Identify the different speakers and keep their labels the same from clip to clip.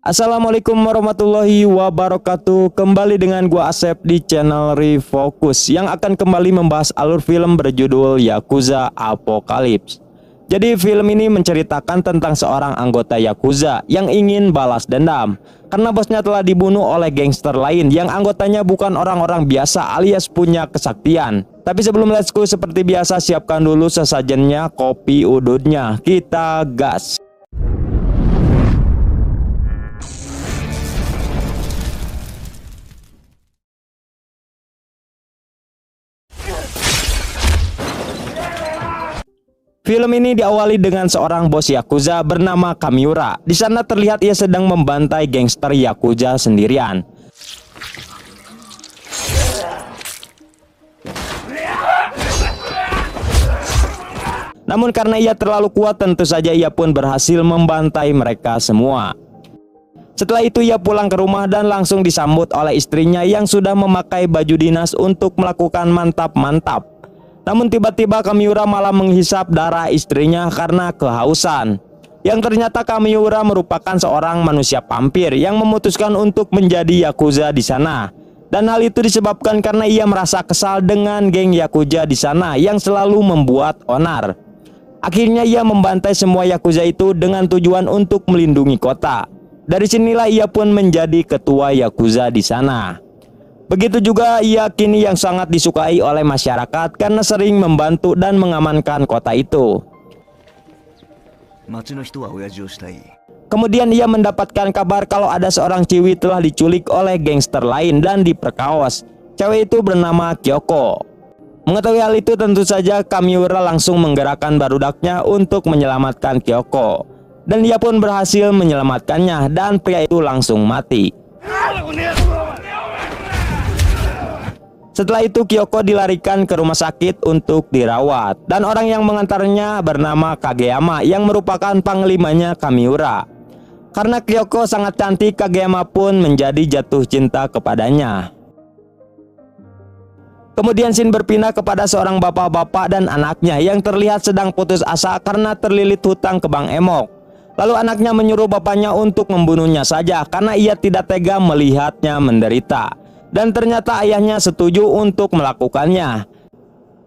Speaker 1: Assalamualaikum warahmatullahi wabarakatuh. Kembali dengan gua Asep di channel Refocus yang akan kembali membahas alur film berjudul Yakuza Apocalypse. Jadi film ini menceritakan tentang seorang anggota Yakuza yang ingin balas dendam karena bosnya telah dibunuh oleh gangster lain yang anggotanya bukan orang-orang biasa alias punya kesaktian. Tapi sebelum let's go, seperti biasa siapkan dulu sesajennya, kopi udutnya. Kita gas. Film ini diawali dengan seorang bos Yakuza bernama Kamiura. Di sana terlihat ia sedang membantai gangster Yakuza sendirian. Namun karena ia terlalu kuat, tentu saja ia pun berhasil membantai mereka semua. Setelah itu ia pulang ke rumah dan langsung disambut oleh istrinya yang sudah memakai baju dinas untuk melakukan mantap-mantap. Namun tiba-tiba Kamiura malah menghisap darah istrinya karena kehausan. Yang ternyata Kamiura merupakan seorang manusia vampir yang memutuskan untuk menjadi Yakuza di sana. Dan hal itu disebabkan karena ia merasa kesal dengan geng Yakuza di sana yang selalu membuat onar. Akhirnya ia membantai semua Yakuza itu dengan tujuan untuk melindungi kota. Dari sinilah ia pun menjadi ketua Yakuza di sana. Begitu juga ia kini yang sangat disukai oleh masyarakat karena sering membantu dan mengamankan kota itu. Kemudian ia mendapatkan kabar kalau ada seorang cewek telah diculik oleh gangster lain dan diperkaos. Cewek itu bernama Kyoko. Mengetahui hal itu, tentu saja Kamiura langsung menggerakkan barudaknya untuk menyelamatkan Kyoko. Dan ia pun berhasil menyelamatkannya dan pria itu langsung mati. Setelah itu Kyoko dilarikan ke rumah sakit untuk dirawat. Dan orang yang mengantarnya bernama Kageyama yang merupakan panglimanya Kamiura. Karena Kyoko sangat cantik, Kageyama pun menjadi jatuh cinta kepadanya. Kemudian scene berpindah kepada seorang bapak-bapak dan anaknya yang terlihat sedang putus asa karena terlilit hutang ke Bang Emok. Lalu anaknya menyuruh bapaknya untuk membunuhnya saja karena ia tidak tega melihatnya menderita. Dan ternyata ayahnya setuju untuk melakukannya.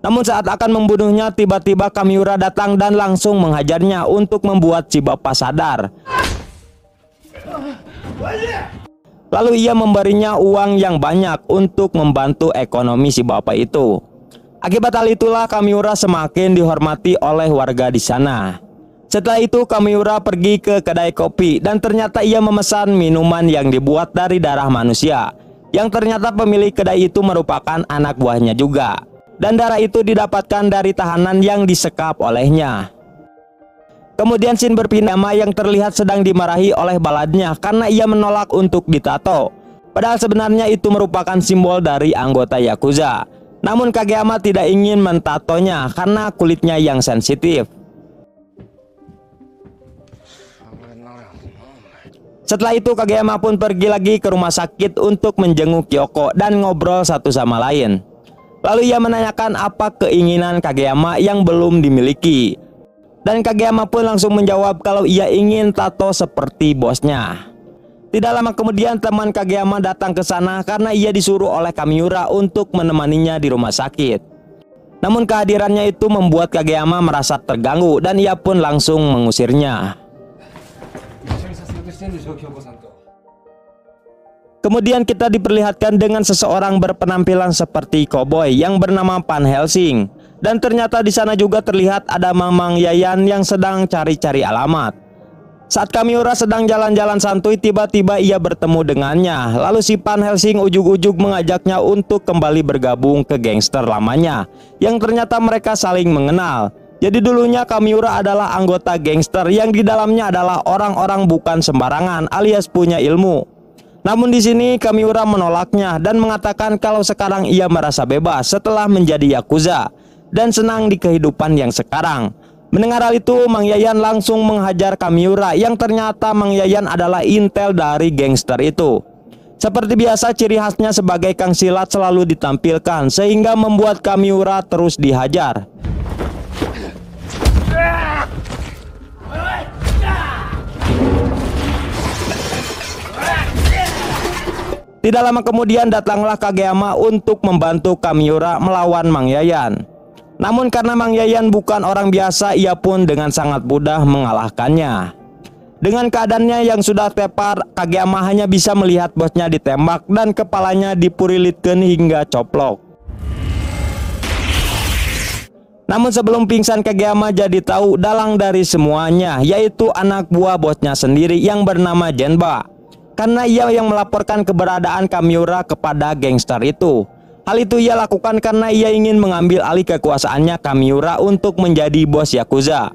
Speaker 1: Namun saat akan membunuhnya, tiba-tiba Kamiura datang dan langsung menghajarnya untuk membuat si bapak sadar. Lalu ia memberinya uang yang banyak untuk membantu ekonomi si bapak itu. Akibat hal itulah Kamiura semakin dihormati oleh warga di sana. Setelah itu Kamiura pergi ke kedai kopi dan ternyata ia memesan minuman yang dibuat dari darah manusia. Yang ternyata pemilik kedai itu merupakan anak buahnya juga. Dan darah itu didapatkan dari tahanan yang disekap olehnya. Kemudian scene berpindah yang terlihat sedang dimarahi oleh baladnya karena ia menolak untuk ditato. Padahal sebenarnya itu merupakan simbol dari anggota Yakuza. Namun Kageyama tidak ingin mentatonya karena kulitnya yang sensitif. Setelah itu Kageyama pun pergi lagi ke rumah sakit untuk menjenguk Kyoko dan ngobrol satu sama lain. Lalu ia menanyakan apa keinginan Kageyama yang belum dimiliki. Dan Kageyama pun langsung menjawab kalau ia ingin tato seperti bosnya. Tidak lama kemudian teman Kageyama datang ke sana karena ia disuruh oleh Kamiura untuk menemaninya di rumah sakit. Namun kehadirannya itu membuat Kageyama merasa terganggu dan ia pun langsung mengusirnya. Kemudian kita diperlihatkan dengan seseorang berpenampilan seperti koboi yang bernama Van Helsing. Dan ternyata di sana juga terlihat ada Mamang Yayan yang sedang cari-cari alamat. Saat Kamiura sedang jalan-jalan santuy, tiba-tiba ia bertemu dengannya. Lalu si Van Helsing ujug-ujug mengajaknya untuk kembali bergabung ke gangster lamanya, yang ternyata mereka saling mengenal. Jadi dulunya Kamiura adalah anggota gangster yang di dalamnya adalah orang-orang bukan sembarangan alias punya ilmu. Namun di sini Kamiura menolaknya dan mengatakan kalau sekarang ia merasa bebas setelah menjadi Yakuza dan senang di kehidupan yang sekarang. Mendengar hal itu, Mang Yayan langsung menghajar Kamiura yang ternyata Mang Yayan adalah intel dari gangster itu. Seperti biasa, ciri khasnya sebagai kang silat selalu ditampilkan sehingga membuat Kamiura terus dihajar. Tidak lama kemudian datanglah Kageyama untuk membantu Kamiura melawan Mang Yayan. Namun karena Mang Yayan bukan orang biasa, ia pun dengan sangat mudah mengalahkannya. Dengan keadaannya yang sudah tepar, Kageyama hanya bisa melihat bosnya ditembak dan kepalanya dipurilitkeun hingga coplok. Namun sebelum pingsan, Kageyama jadi tahu dalang dari semuanya, yaitu anak buah bosnya sendiri yang bernama Genba. Karena ia yang melaporkan keberadaan Kamiura kepada gangster itu. Hal itu ia lakukan karena ia ingin mengambil alih kekuasaannya Kamiura untuk menjadi bos Yakuza.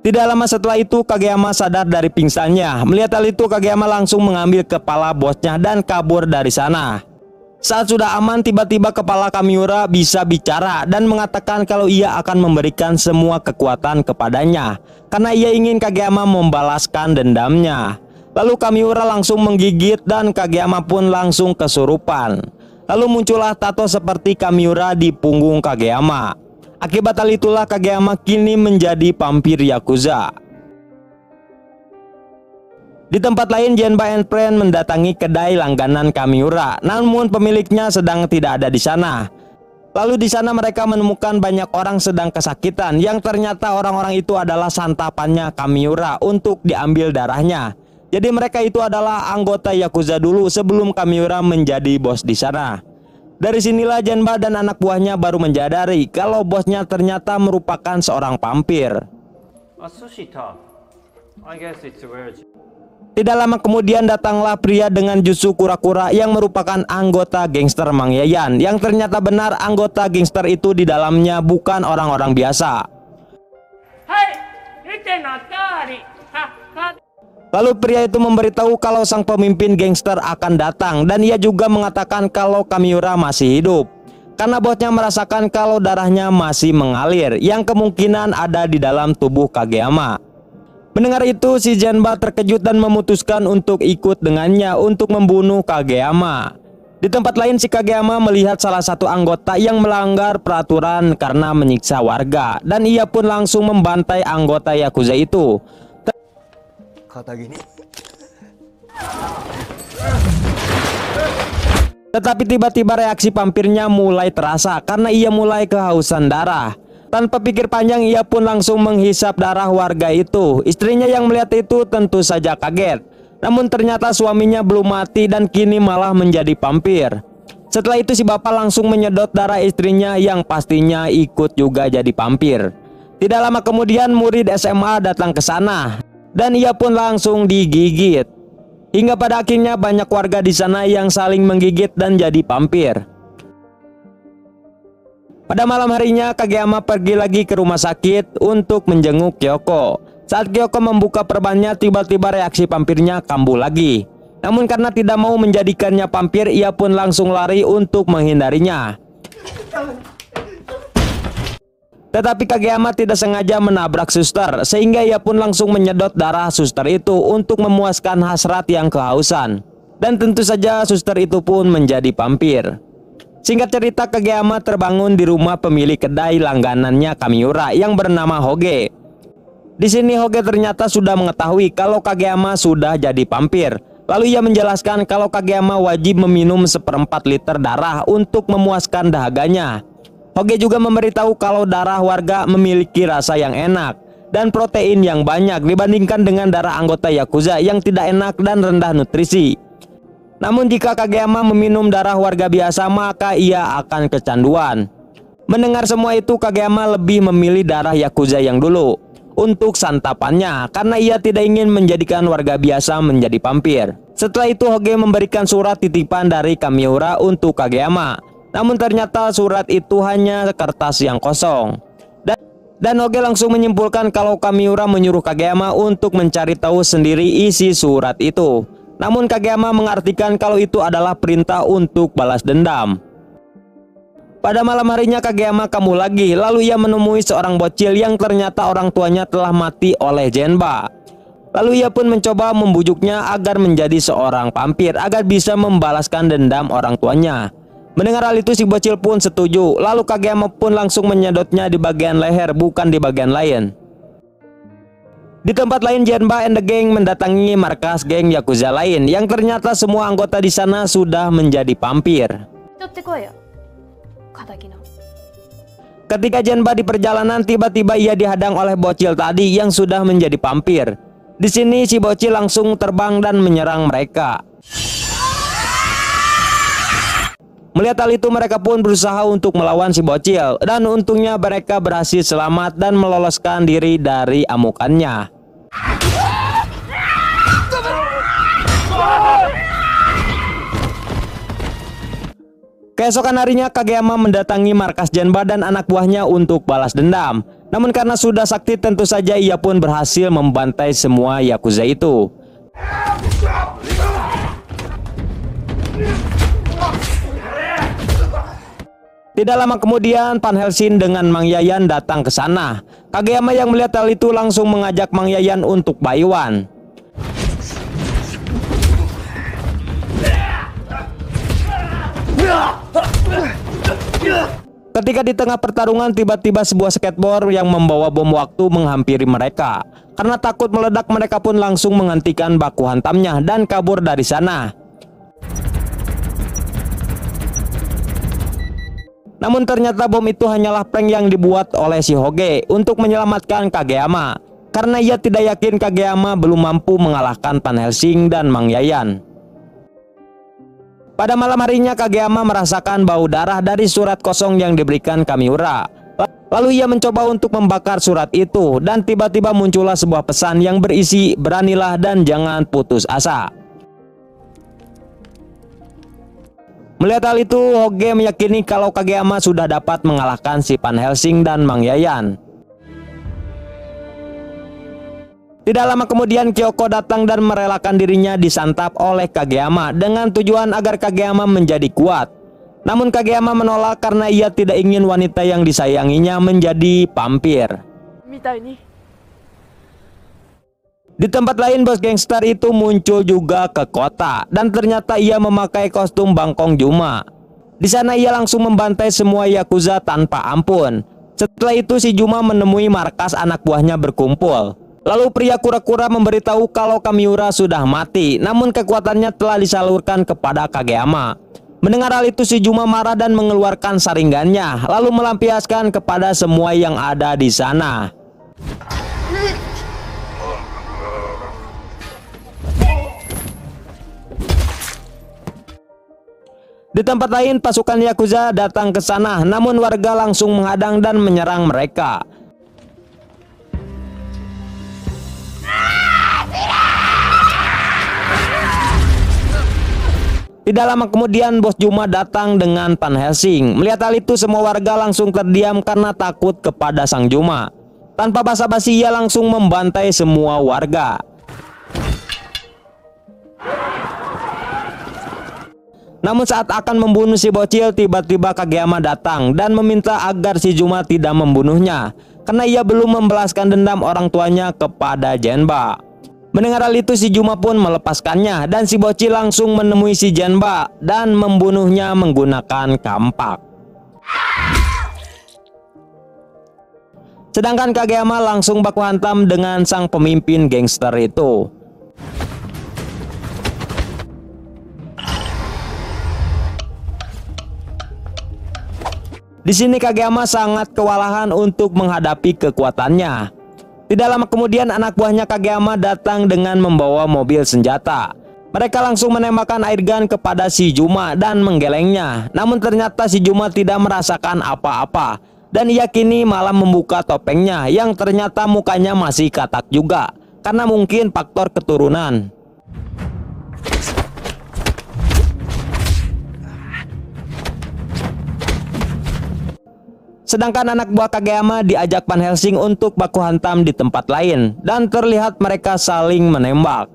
Speaker 1: Tidak lama setelah itu Kageyama sadar dari pingsannya. Melihat hal itu, Kageyama langsung mengambil kepala bosnya dan kabur dari sana. Saat sudah aman, tiba-tiba kepala Kamiura bisa bicara dan mengatakan kalau ia akan memberikan semua kekuatan kepadanya karena ia ingin Kageyama membalaskan dendamnya. Lalu Kamiura langsung menggigit dan Kageyama pun langsung kesurupan. Lalu muncullah tato seperti Kamiura di punggung Kageyama. Akibat hal itulah Kageyama kini menjadi vampir Yakuza. Di tempat lain, Genba and Friend mendatangi kedai langganan Kamiura, namun pemiliknya sedang tidak ada di sana. Lalu di sana mereka menemukan banyak orang sedang kesakitan, yang ternyata orang-orang itu adalah santapannya Kamiura untuk diambil darahnya. Jadi mereka itu adalah anggota Yakuza dulu sebelum Kamiura menjadi bos di sana. Dari sinilah Genba dan anak buahnya baru menyadari kalau bosnya ternyata merupakan seorang vampir. Tidak lama kemudian datanglah pria dengan jutsu kura-kura yang merupakan anggota gangster Mang Yayan, yang ternyata benar anggota gangster itu di dalamnya bukan orang-orang biasa. Lalu pria itu memberitahu kalau sang pemimpin gangster akan datang dan ia juga mengatakan kalau Kamiura masih hidup. Karena bosnya merasakan kalau darahnya masih mengalir yang kemungkinan ada di dalam tubuh Kageyama. Mendengar itu, si Genba terkejut dan memutuskan untuk ikut dengannya untuk membunuh Kageyama. Di tempat lain, si Kageyama melihat salah satu anggota yang melanggar peraturan karena menyiksa warga dan ia pun langsung membantai anggota Yakuza itu. Tetapi tiba-tiba reaksi vampirnya mulai terasa karena ia mulai kehausan darah. Tanpa pikir panjang, ia pun langsung menghisap darah warga itu. Istrinya yang melihat itu tentu saja kaget. Namun ternyata suaminya belum mati dan kini malah menjadi vampir. Setelah itu si bapak langsung menyedot darah istrinya yang pastinya ikut juga jadi vampir. Tidak lama kemudian murid SMA datang ke sana dan ia pun langsung digigit. Hingga pada akhirnya banyak warga di sana yang saling menggigit dan jadi vampir. Pada malam harinya Kageyama pergi lagi ke rumah sakit untuk menjenguk Kyoko. Saat Kyoko membuka perbannya, tiba-tiba reaksi vampirnya kambuh lagi. Namun karena tidak mau menjadikannya vampir, ia pun langsung lari untuk menghindarinya. Tetapi Kageyama tidak sengaja menabrak suster, sehingga ia pun langsung menyedot darah suster itu untuk memuaskan hasrat yang kehausan. Dan tentu saja suster itu pun menjadi vampir. Singkat cerita, Kageyama terbangun di rumah pemilik kedai langganannya Kamiura yang bernama Hoge. Di sini Hoge ternyata sudah mengetahui kalau Kageyama sudah jadi vampir. Lalu ia menjelaskan kalau Kageyama wajib meminum 1/4 liter darah untuk memuaskan dahaganya. Hoge juga memberitahu kalau darah warga memiliki rasa yang enak dan protein yang banyak dibandingkan dengan darah anggota Yakuza yang tidak enak dan rendah nutrisi. Namun jika Kageyama meminum darah warga biasa, maka ia akan kecanduan. Mendengar semua itu, Kageyama lebih memilih darah Yakuza yang dulu untuk santapannya karena ia tidak ingin menjadikan warga biasa menjadi vampir. Setelah itu Hoge memberikan surat titipan dari Kamiura untuk Kageyama. Namun ternyata surat itu hanya kertas yang kosong. Dan Hoge langsung menyimpulkan kalau Kamiura menyuruh Kageyama untuk mencari tahu sendiri isi surat itu. Namun Kageyama mengartikan kalau itu adalah perintah untuk balas dendam. Pada malam harinya Kageyama kambuh lagi, lalu ia menemui seorang bocil yang ternyata orang tuanya telah mati oleh Genba. Lalu ia pun mencoba membujuknya agar menjadi seorang vampir agar bisa membalaskan dendam orang tuanya. Mendengar hal itu si bocil pun setuju. Lalu Kageyama pun langsung menyedotnya di bagian leher, bukan di bagian lain. Di tempat lain, Genba and the Gang mendatangi markas geng Yakuza lain yang ternyata semua anggota di sana sudah menjadi vampir. Ketika Genba di perjalanan, tiba-tiba ia dihadang oleh bocil tadi yang sudah menjadi vampir. Di sini si bocil langsung terbang dan menyerang mereka. Melihat hal itu, mereka pun berusaha untuk melawan si bocil, dan untungnya mereka berhasil selamat dan meloloskan diri dari amukannya. Keesokan harinya, Kageyama mendatangi markas Genba dan anak buahnya untuk balas dendam. Namun karena sudah sakti, tentu saja ia pun berhasil membantai semua Yakuza itu. Tidak lama kemudian, Van Helsing dengan Mang Yayan datang ke sana. Kageyama yang melihat hal itu langsung mengajak Mang Yayan untuk Baiwan. Ketika di tengah pertarungan, tiba-tiba sebuah skateboard yang membawa bom waktu menghampiri mereka. Karena takut meledak, mereka pun langsung menghentikan baku hantamnya dan kabur dari sana. Namun ternyata bom itu hanyalah prank yang dibuat oleh si Hoge untuk menyelamatkan Kageyama, karena ia tidak yakin Kageyama belum mampu mengalahkan Van Helsing dan Mang Yayan. Pada malam harinya, Kageyama merasakan bau darah dari surat kosong yang diberikan Kamiura. Lalu ia mencoba untuk membakar surat itu, dan tiba-tiba muncullah sebuah pesan yang berisi beranilah dan jangan putus asa. Melihat hal itu, Hoge meyakini kalau Kageyama sudah dapat mengalahkan si Van Helsing dan Mang Yayan. Tidak lama kemudian, Kyoko datang dan merelakan dirinya disantap oleh Kageyama dengan tujuan agar Kageyama menjadi kuat. Namun Kageyama menolak karena ia tidak ingin wanita yang disayanginya menjadi vampir. Di tempat lain, bos gangster itu muncul juga ke kota dan ternyata ia memakai kostum Bangkong Juma. Di sana ia langsung membantai semua Yakuza tanpa ampun. Setelah itu si Juma menemui markas anak buahnya berkumpul. Lalu pria kura-kura memberitahu kalau Kamiura sudah mati, namun kekuatannya telah disalurkan kepada Kageyama. Mendengar hal itu, si Juma marah dan mengeluarkan saringannya, lalu melampiaskan kepada semua yang ada di sana. Di tempat lain, pasukan Yakuza datang ke sana, namun warga langsung menghadang dan menyerang mereka. Tidak lama kemudian, bos Juma datang dengan Van Helsing. Melihat hal itu, semua warga langsung terdiam karena takut kepada sang Juma. Tanpa basa-basi, ia langsung membantai semua warga. Namun saat akan membunuh si bocil, tiba-tiba Kageyama datang dan meminta agar si Juma tidak membunuhnya, karena ia belum membalaskan dendam orang tuanya kepada Genba. Mendengar hal itu, si Juma pun melepaskannya dan si bocil langsung menemui si Genba dan membunuhnya menggunakan kampak. Sedangkan Kageyama langsung baku hantam dengan sang pemimpin gangster itu. Di sini Kageyama sangat kewalahan untuk menghadapi kekuatannya. Tidak lama kemudian, anak buahnya Kageyama datang dengan membawa mobil senjata. Mereka langsung menembakkan air gun kepada si Juma dan menggelengnya. Namun ternyata si Juma tidak merasakan apa-apa dan ia kini malah membuka topengnya yang ternyata mukanya masih katak juga, karena mungkin faktor keturunan. Sedangkan anak buah Kageyama diajak Van Helsing untuk baku hantam di tempat lain dan terlihat mereka saling menembak.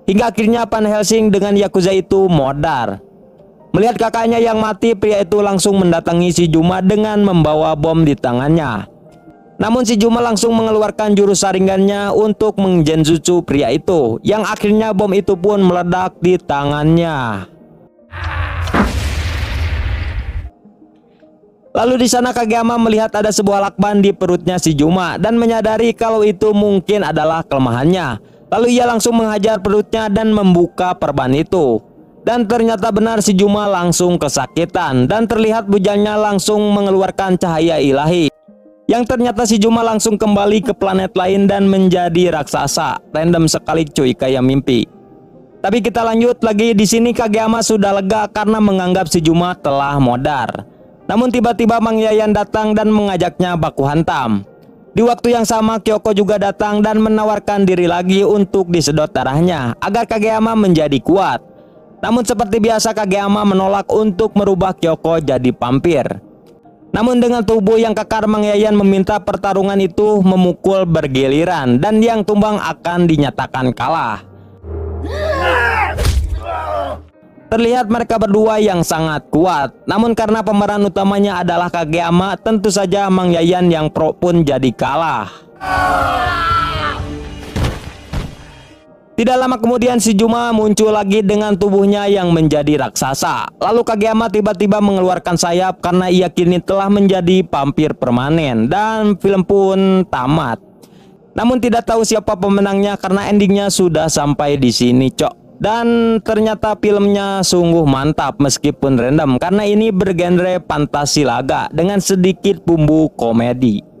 Speaker 1: Hingga akhirnya Van Helsing dengan Yakuza itu modar. Melihat kakaknya yang mati, pria itu langsung mendatangi si Juma dengan membawa bom di tangannya. Namun si Juma langsung mengeluarkan jurus saringannya untuk menggenjutsu pria itu, yang akhirnya bom itu pun meledak di tangannya. Lalu di sana Kageyama melihat ada sebuah lakban di perutnya si Juma dan menyadari kalau itu mungkin adalah kelemahannya. Lalu ia langsung menghajar perutnya dan membuka perban itu. Dan ternyata benar, si Juma langsung kesakitan dan terlihat bujangnya langsung mengeluarkan cahaya ilahi. Yang ternyata si Juma langsung kembali ke planet lain dan menjadi raksasa. Random sekali cuy, kayak mimpi. Tapi kita lanjut lagi. Di sini Kageyama sudah lega karena menganggap si Juma telah modar. Namun tiba-tiba Mang Yayan datang dan mengajaknya baku hantam. Di waktu yang sama Kyoko juga datang dan menawarkan diri lagi untuk disedot darahnya agar Kageyama menjadi kuat. Namun seperti biasa Kageyama menolak untuk merubah Kyoko jadi vampir. Namun dengan tubuh yang kekar, Mang Yayan meminta pertarungan itu memukul bergiliran dan yang tumbang akan dinyatakan kalah. Terlihat mereka berdua yang sangat kuat. Namun karena pemeran utamanya adalah Kageyama, tentu saja Mang Yayan yang pro pun jadi kalah. Tidak lama kemudian si Juma muncul lagi dengan tubuhnya yang menjadi raksasa. Lalu Kageyama tiba-tiba mengeluarkan sayap karena ia kini telah menjadi vampir permanen. Dan film pun tamat. Namun tidak tahu siapa pemenangnya karena endingnya sudah sampai di sini cok. Dan ternyata filmnya sungguh mantap meskipun random karena ini bergenre fantasi laga dengan sedikit bumbu komedi.